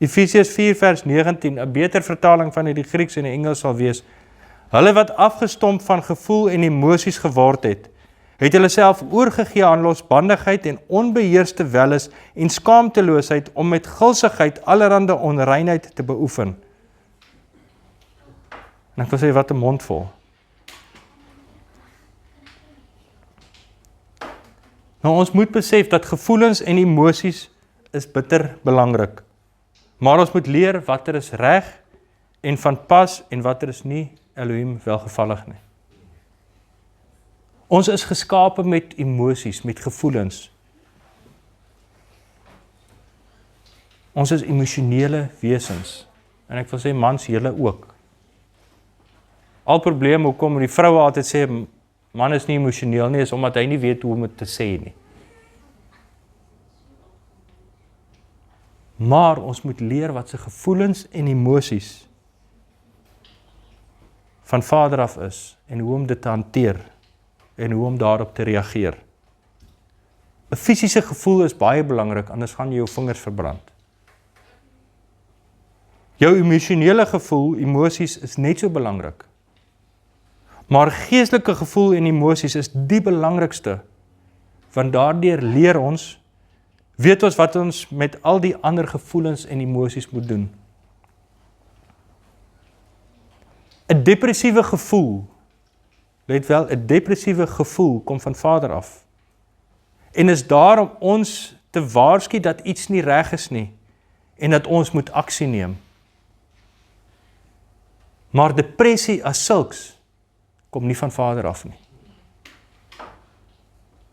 [SPEAKER 1] Efesiërs 4 vers 19, 'n beter vertaling van die Grieks en die Engels sal wees, hulle wat afgestomp van gevoel en emosies geword het het hulle self oorgegee aan losbandigheid en onbeheerste welis en skaamteloosheid om met gulsigheid allerhande onreinheid te beoefen. En ek wil sê, wat 'n mond vol. Nou ons moet besef dat gevoelens en emosies is bitter belangrik. Maar ons moet leer watter is reg en van pas en watter is nie Elohim welgevallig nie. Ons is geskape met emosies, met gevoelens. Ons is emosionele wesens. En ek wil sê, mans, julle ook. Al probleem, hoekom die vroue altyd sê, man is nie emosioneel nie, is omdat hy nie weet hoe om dit te sê nie. Maar ons moet leer wat sy gevoelens en emosies van Vader af is, en hoe om dit te hanteer, en hoe om daarop te reageer. 'n Fisiese gevoel is baie belangrik, anders gaan jy jou vingers verbrand. Jou emosionele gevoel, emosies, is net so belangrik. Maar geestelike gevoel en emosies is die belangrikste, want daardeur leer ons, weet ons wat ons met al die ander gevoelens en emosies moet doen. 'n Depressiewe gevoel, let wel, 'n depressiewe gevoel kom van Vader af. En is daar om ons te waarsku dat iets nie reg is nie, en dat ons moet aksie neem. Maar depressie as sulks, kom nie van Vader af nie.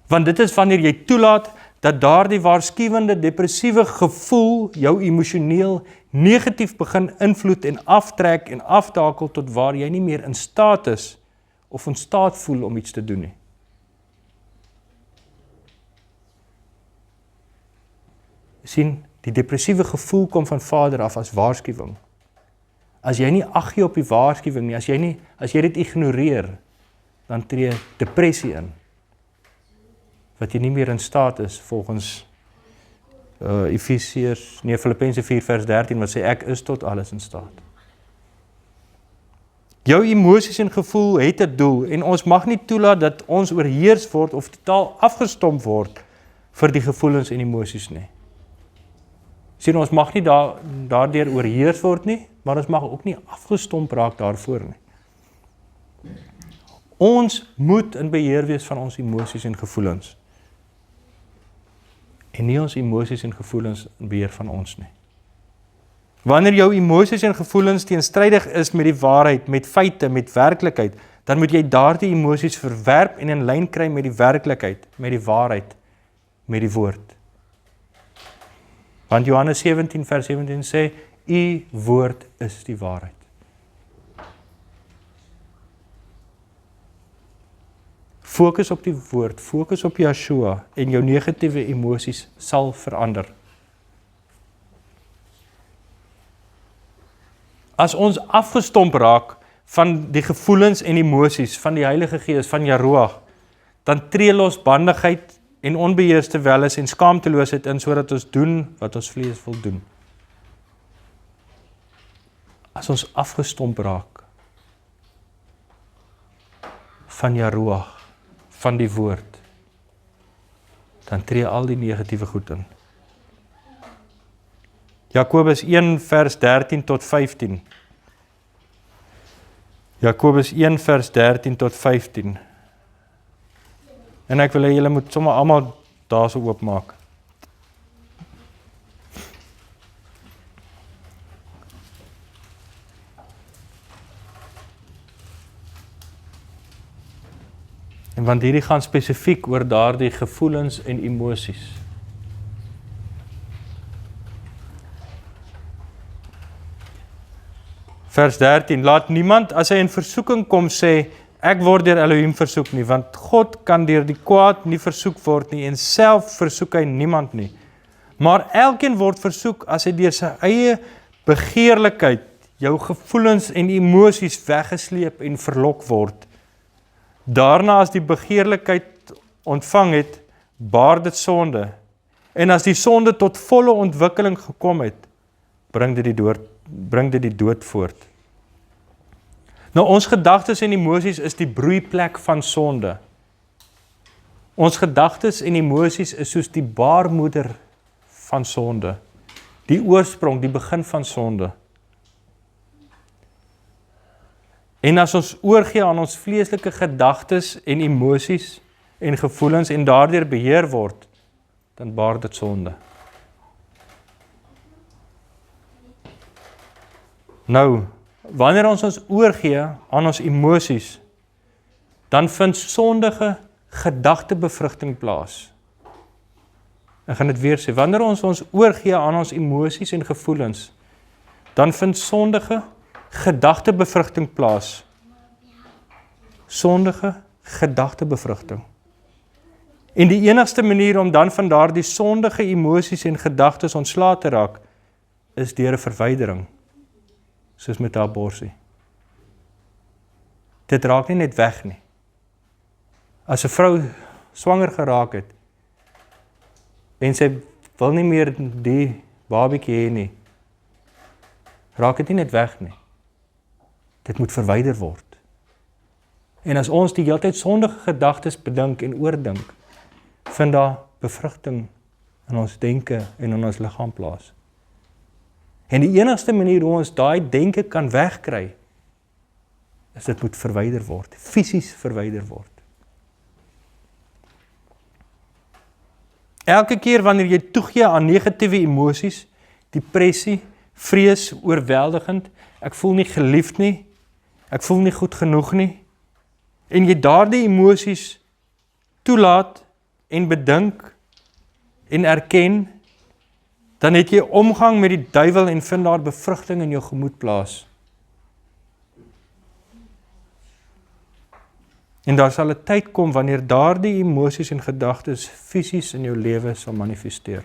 [SPEAKER 1] Want dit is wanneer jy toelaat, dat daardie waarskuwende depressiewe gevoel jou emosioneel negatief begin invloed en aftrek en aftakel tot waar jy nie meer in staat is of in staat voel om iets te doen nie. Sien, die depressiewe gevoel kom van Vader af as waarskuwing. As jy nie ag gee op die waarskuwing nie, as jy dit ignoreer, dan tree depressie in. Wat jy nie meer in staat is, volgens Filippense 4 vers 13, wat sê, ek is tot alles in staat. Jou emosies en gevoel het 'n doel, en ons mag nie toelaat dat ons oorheers word, of totaal afgestomp word, vir die gevoelens en emosies nie. Sien, ons mag nie daardeur oorheers word nie, maar ons mag ook nie afgestomp raak daarvoor nie. Ons moet in beheer wees van ons emosies en gevoelens. En nie ons emosies en gevoelens in beheer van ons nie. Wanneer jou emosies en gevoelens teenstrydig is met die waarheid, met feite, met werklikheid, dan moet jy daardie emosies verwerp en in lyn kry met die werklikheid, met die waarheid, met die woord. Want Johannes 17 vers 17 sê, U woord is die waarheid. Fokus op die woord, fokus op Yeshua en jou negatiewe emosies sal verander. As ons afgestomp raak van die gevoelens en emosies van die Heilige Gees, van Yahuwah, dan tree losbandigheid en onbeheerste welis en skaamteloosheid in, sodat ons doen wat ons vlees wil doen. As ons afgestomp raak van Yahuwah, van die woord, dan tree al die negatiewe goed in. Jakobus 1 vers 13 tot 15. Jakobus 1 vers 13 tot 15. En ek wil hê julle moet sommer almal daarso oopmaak. En want hierdie gaan spesifiek oor daardie gevoelens en emosies. Vers 13, laat niemand as hy in versoeking kom sê, ek word deur Elohim versoek nie, want God kan deur die kwaad nie versoek word nie, en self versoek hy niemand nie. Maar elkeen word versoek as hy deur sy eie begeerlikheid, jou gevoelens en emosies weggesleep en verlok word. Daarna as die begeerlikheid ontvang het, baar dit sonde. En as die sonde tot volle ontwikkeling gekom het, bring dit die dood voort. Nou ons gedagtes en emosies is die broeiplek van sonde. Ons gedagtes en emosies is soos die baarmoeder van sonde. Die oorsprong, die begin van sonde. En as ons oorgee aan ons vleeslike gedagtes en emosies en gevoelens en daardeur beheer word, dan baar dit sonde. Nou, wanneer ons oorgee aan ons emosies, dan vind sondige gedagtebevrugting plaas. Ek gaan dit weer sê, wanneer ons oorgee aan ons emosies en gevoelens, dan vind sondige gedagtebevrugting plaas. Sondige gedagtebevrugting. En die enigste manier om dan van daardie sondige emosies en gedagtes ontslae te raak, is deur 'n verwydering, soos met 'n aborsie. Dit raak nie net weg nie. As 'n vrou swanger geraak het, en sy wil nie meer die babietjie hê nie, raak dit nie net weg nie. Dit moet verwyder word. En as ons die hele tyd sondige gedagtes bedink en oordink, vind daar bevrugting in ons denke en in ons liggaam plaas. En die enigste manier hoe ons daai denke kan wegkry, is dit moet verwyder word, fisies verwyder word. Elke keer wanneer jy toegee aan negatiewe emosies, depressie, vrees, oorweldigend, ek voel nie geliefd nie, ek voel nie goed genoeg nie, en jy daardie emosies toelaat en bedink en erken, dan het jy omgang met die duiwel en vind daar bevrugting in jou gemoed plaas. En daar sal 'n tyd kom wanneer daardie emosies en gedagtes fisies in jou lewe sal manifesteer.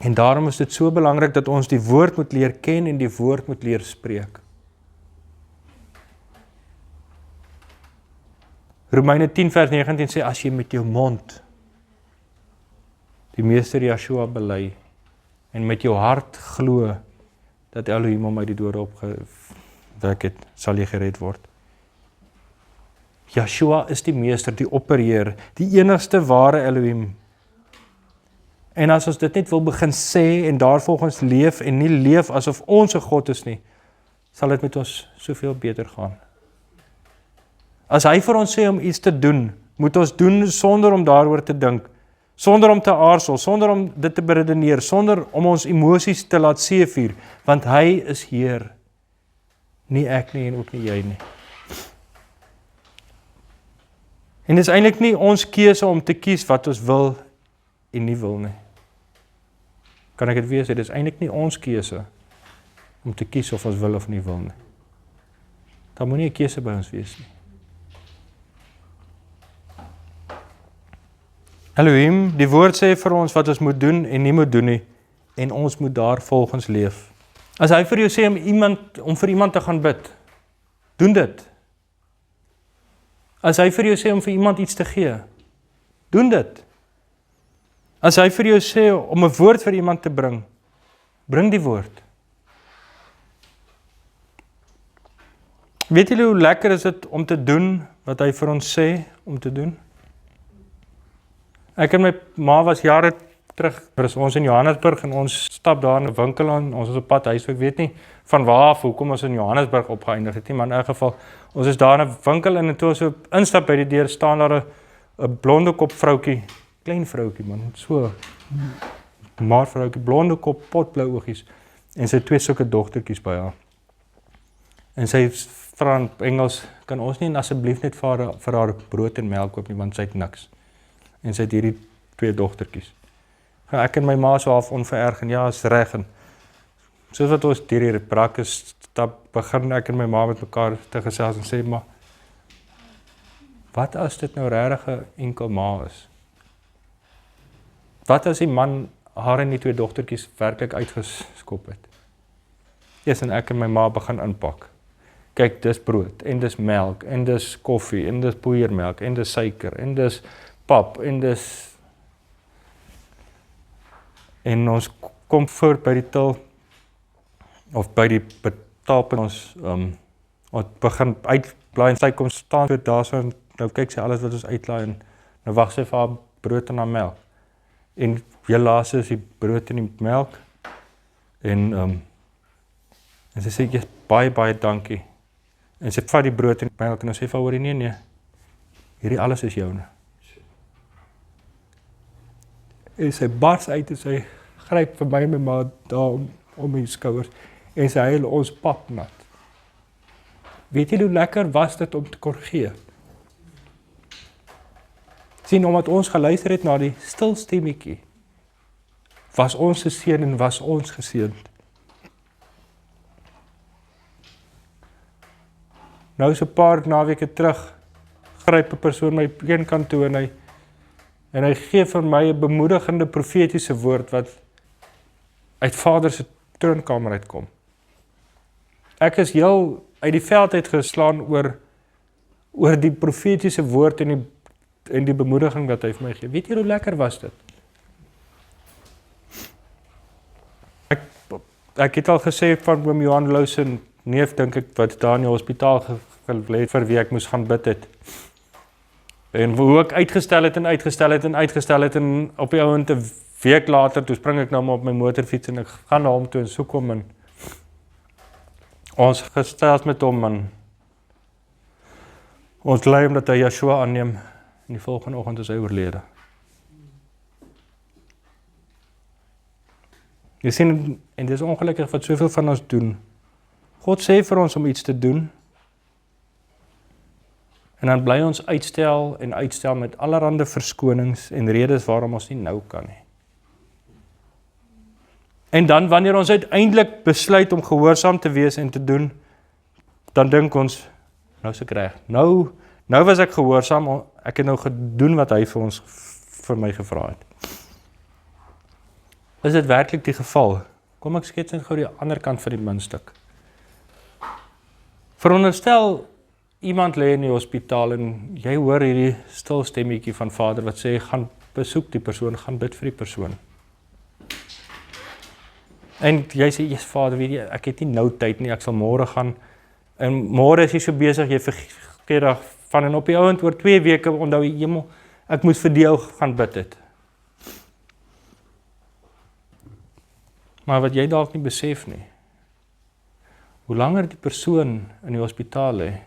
[SPEAKER 1] En daarom is dit so belangrik dat ons die woord moet leer ken en die woord moet leer spreek. Romeine 10 vers 19 sê, as jy met jou mond die meester Yeshua bely en met jou hart glo dat Elohim hom uit die dode opgewek het, sal jy gered word. Yeshua is die meester, die opperheer, die enigste ware Elohim. En as ons dit net wil begin sê en daarvolgens leef en nie leef asof ons 'n God is nie, sal dit met ons soveel beter gaan. As hy vir ons sê om iets te doen, moet ons doen sonder om daaroor te dink, sonder om te aarzel, sonder om dit te beredeneer, sonder om ons emosies te laat seevier, want hy is Heer. Nie ek nie en ook nie jy nie. En dit is eintlik nie ons keuse om te kies wat ons wil en nie wil nie. Kan ek dit weer sê, dit is eintlik nie ons keuse om te kies of ons wil of nie wil nie. Daar moet nie 'n keuse by ons wees nie. Elohim, die woord sê vir ons wat ons moet doen en nie moet doen nie, en ons moet daar volgens leef. As hy vir jou sê om vir iemand te gaan bid, doen dit. As hy vir jou sê om vir iemand iets te gee, doen dit. As hy vir jou sê om 'n woord vir iemand te bring, bring die woord. Weet julle hoe lekker is dit om te doen wat hy vir ons sê om te doen? Ek en my ma was jare terug, ons in Johannesburg en ons stap daar in 'n winkel aan, ons is op pad huis, ek weet nie van waar af, hoekom ons in Johannesburg opgeëindig het nie, maar in elk geval, ons is daar in 'n winkel en toe ons so instap by die deur, staan daar 'n blonde kop vroukie, klein vroukie man, so, maar vroukie, blonde kop, potblou oogies, en sy 2 sulke dogtertjies by haar. En sy vra in Engels, kan ons nie asseblief net vir haar brood en melk koop nie, want sy het niks. En sy het hierdie 2 dogtertjies. Ek en my ma so half onvererg en ja, is reg en soos wat ons deur hierdie brakke stap, begin ek en my ma met mekaar te gesels en sê, maar wat as dit nou regtig 'n enkel ma is? Wat as die man haar en die 2 dogtertjies werklik uitgeskop het? Eers en ek en my ma begin inpak. Kyk, dis brood en dis melk en dis koffie en dis poeiermelk en dis suiker en dis pap en dis en ons kom voort by die til of by die betaalpunt ons begin Blaai en sy kom staan so daar so en nou kyk sy alles wat ons uitlaai en nou wag sy vir haar brood en haar melk. En heel laaste is die brood en die melk en sy sê, "Yes, baie dankie." En sy vat die brood en die melk en sy sê vir haar, nee, hierdie alles is joune. En sy bars uit en sy gryp vir my en my ma daar om my skouers en sy huil ons pap nat. Weet jy hoe lekker was dit om te kon gee? Sien, omdat ons geluister het na die stil stemmetjie, was ons geseën en was ons geseënd. Nou so 'n paar naweke terug, gryp 'n persoon my een kant toe en hy gee vir my 'n bemoedigende profetiese woord wat uit Vader se troonkamer uitkom. Ek is heel uit die veld uit geslaan oor die profetiese woord en die bemoediging wat hy vir my gee. Weet jy hoe lekker was dit? Ek het al gesê van oom Johan Lou se neef, dink ek, wat daar in die hospitaal gelê het vir wie ek moes gaan bid het. En hoe ek uitgestel het en op die ouend 'n week later, toe spring ek nou maar op my motorfiets en ek gaan na hom toe en soek hom en ons gesels met hom en ons lei hom dat hy Yeshua aanneem en die volgende oggend is hy oorlede. Jy sien, en dit is ongelukkig wat soveel van ons doen. God sê vir ons om iets te doen en dan bly ons uitstel met allerhande verskonings en redes waarom ons nie nou kan nie. En dan wanneer ons uiteindelik besluit om gehoorsaam te wees en te doen, dan dink ons, nou is ek reg. Nou was ek gehoorsaam, ek het nou gedoen wat hy vir my gevra het. Is dit werklik die geval? Kom ek skets net gou die ander kant van die muntstuk. Veronderstel, iemand lê in die hospitaal en jy hoor hierdie stil stemmetjie van Vader wat sê, gaan besoek die persoon, gaan bid vir die persoon. En jy sê, "Jesus Vader, weet jy, ek het nie nou tyd nie, ek sal môre gaan." En môre is jy so besig, jy vergeet daarvan en op die ouend oor 2 weke onthou jy, "Hemel, ek moes vir die ou gaan bid het." Maar wat jy dalk nie besef nie, hoe langer die persoon in die hospitaal lê,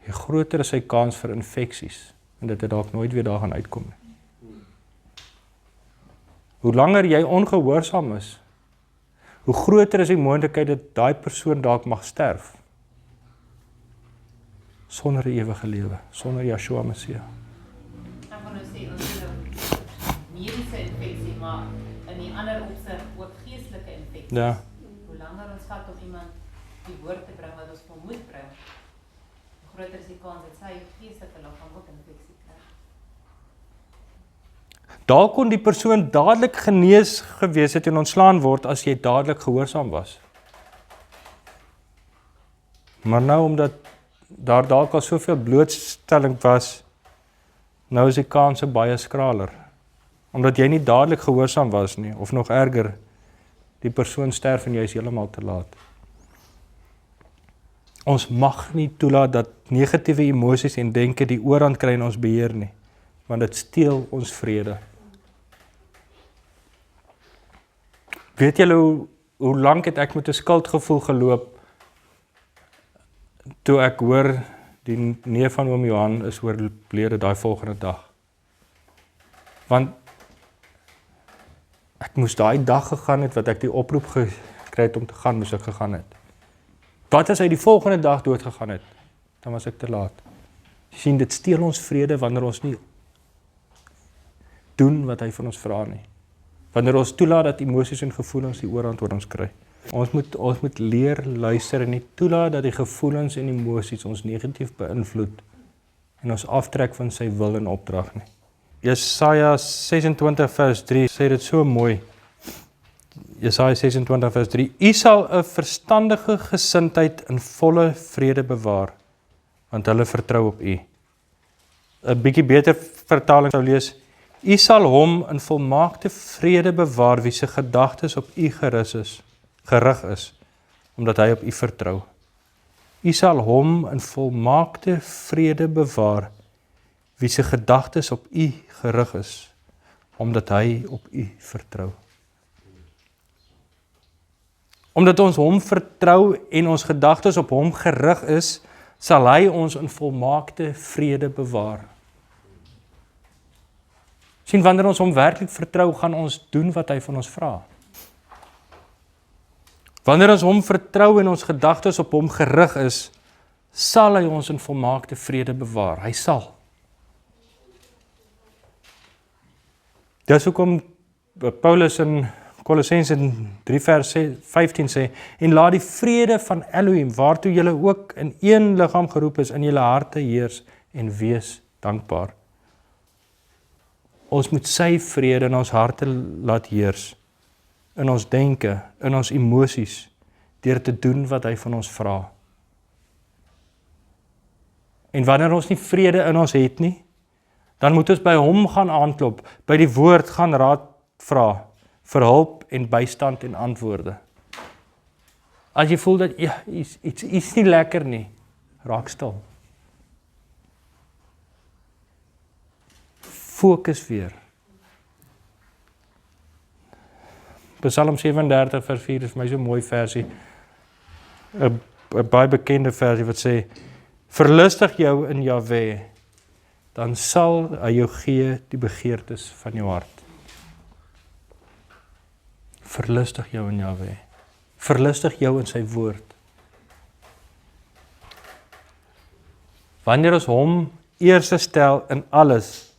[SPEAKER 1] hoe groter is sy kans vir infeksies en dit dalk nooit weer daar gaan uitkom nie. Hoe langer jy ongehoorsaam is, hoe groter is die moontlikheid dat daai persoon dalk mag sterf sonder 'n ewige lewe, sonder Yeshua Messia.
[SPEAKER 2] Ek gaan nou sê ons het mediese infeksie, maar in die ander opsig ook geestelike infeksie.
[SPEAKER 1] Ja.
[SPEAKER 2] Hoe langer ons vat om iemand die woord te bring wat ons moet bring, hoe groter is die kans dat sy geestelike liggaam ook infeksie kry.
[SPEAKER 1] Daar kon die persoon dadelik genees gewees het en ontslaan word as jy dadelik gehoorsaam was. Maar nou omdat daar dalk al soveel blootstelling was, nou is die kanse baie skraler. Omdat jy nie dadelik gehoorsaam was nie, of nog erger, die persoon sterf en jy is heeltemal te laat. Ons mag nie toelaat dat negatiewe emosies en denke die oorhand kry in ons beheer nie, want dit steel ons vrede. Weet julle hoe lank het ek met 'n skuldgevoel geloop toe ek hoor die neef van oom Johan is oorlede daai volgende dag. Want ek moes daai dag gegaan het wat ek die oproep gekry het om te gaan, moes ek gegaan het. Wat as hy die volgende dag dood gegaan het? Dan was ek te laat. Jy sien, dit steel ons vrede wanneer ons nie doen wat hy van ons vra nie. Wanneer ons toelaat dat emosies en gevoelens die oorhand oor ons kry. Ons moet leer luister en nie toelaat dat die gevoelens en emosies ons negatief beïnvloed en ons aftrek van sy wil en opdrag nie. Jesaja 26 vers 3 sê dit so mooi. Jesaja 26 vers 3: U sal 'n verstandige gesindheid in volle vrede bewaar, want hulle vertrou op U. 'n bietjie beter vertaling sou lees: U sal hom in volmaakte vrede bewaar wie se gedagtes op U gerig is, omdat hy op U vertrou. U sal hom in volmaakte vrede bewaar, wie se gedagtes op U gerig is, omdat hy op U vertrou. Omdat ons hom vertrou en ons gedagtes op hom gerig is, sal hy ons in volmaakte vrede bewaar. Sien, wanneer ons hom werklik vertrou, gaan ons doen wat hy van ons vra. Wanneer ons hom vertrou en ons gedagtes op hom gerig is, sal hy ons in volmaakte vrede bewaar. Hy sal. Dis hoekom Paulus in Kolossense 3 vers 15 sê, en laat die vrede van Elohim, waartoe julle ook in een liggaam geroep is, in julle harte heers en wees dankbaar. Ons moet sy vrede in ons harte laat heers, in ons denke, in ons emosies, deur te doen wat hy van ons vra. En wanneer ons nie vrede in ons het nie, dan moet ons by hom gaan aanklop, by die woord gaan raad vra, vir hulp en bystand en antwoorde. As jy voel dat iets nie lekker nie, raak stil. Fokus weer. Psalm 37 vers 4 is vir my so 'n mooi versie. 'n baie bekende versie wat sê: Verlustig jou in Jahwe, dan sal hy jou gee die begeertes van jou hart. Verlustig jou in Jahwe. Verlustig jou in sy woord. Wanneer ons hom eerste stel in alles,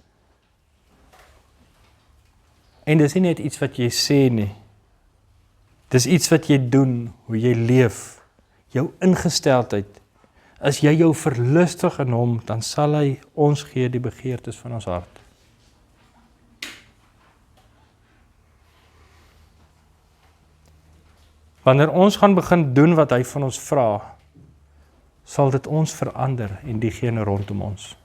[SPEAKER 1] en dis nie net iets wat jy sê nie, dis iets wat jy doen, hoe jy leef, jou ingesteldheid. As jy jou verlustig in hom, dan sal hy ons gee die begeertes van ons hart. Wanneer ons gaan begin doen wat hy van ons vra, sal dit ons verander en diegene rondom ons.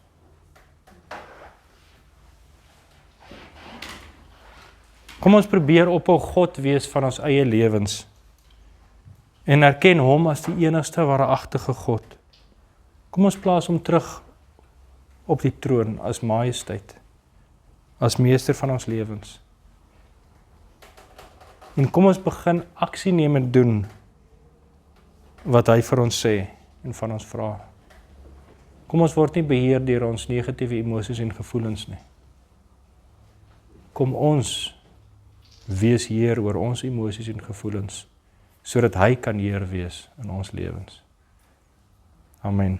[SPEAKER 1] Kom ons probeer ophou God wees van ons eie lewens en erken hom as die enigste waaragtige God. Kom ons plaas hom terug op die troon as majesteit, as meester van ons lewens. En kom ons begin aksie neem en doen wat hy vir ons sê en van ons vra. Kom ons word nie beheer deur ons negatiewe emosies en gevoelens nie. Kom ons wees heer oor ons emosies en gevoelens, sodat hy kan heer wees in ons lewens. Amen.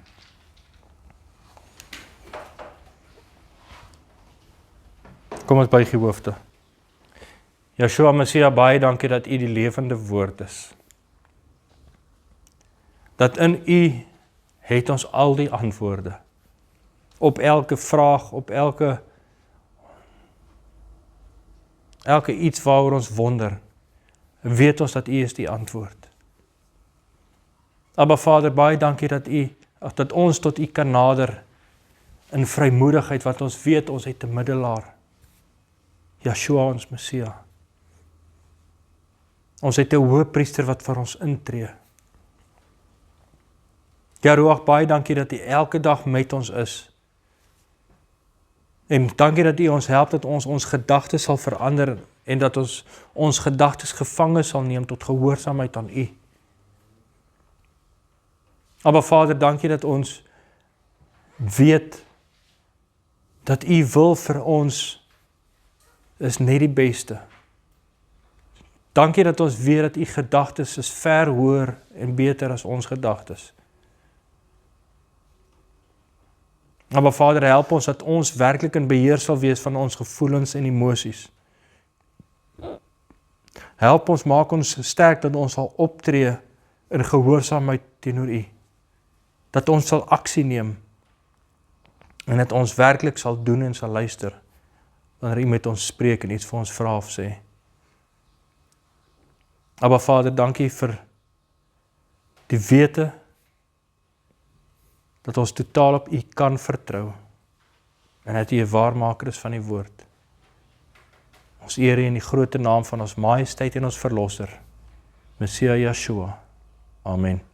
[SPEAKER 1] Kom ons buig die hoofde. Yeshua Messia, baie dankie dat U die lewende woord is. Dat in U het ons al die antwoorde. Op elke vraag, op elke iets waaroor ons wonder, weet ons dat U is die antwoord. Abba Vader, baie dankie dat ons tot U kan nader in vrymoedigheid, wat ons weet ons het 'n middelaar. Yeshua ons Messia. Ons het 'n hoëpriester wat vir ons intree. Ja, Ruach, baie dankie dat U elke dag met ons is. En dankie dat U ons help dat ons gedagtes sal verander en dat ons gedagtes gevange sal neem tot gehoorsaamheid aan U. Maar Vader, dankie dat ons weet dat U wil vir ons is net die beste. Dankie dat ons weet dat U gedagtes is ver hoër en beter as ons gedagtes. Maar Vader, help ons dat ons werklik in beheer sal wees van ons gevoelens en emosies. Help ons, maak ons sterk dat ons sal optree in gehoorsaamheid teenoor U. Dat ons sal aksie neem en dat ons werklik sal doen en sal luister wanneer U met ons spreek en iets vir ons vra of sê. Maar Vader, dankie vir die wete dat ons totaal op U kan vertrou en dat U 'n waarmaker is van die woord. Ons eer U in die groot naam van ons majesteit en ons verlosser, Messia Yeshua. Amen.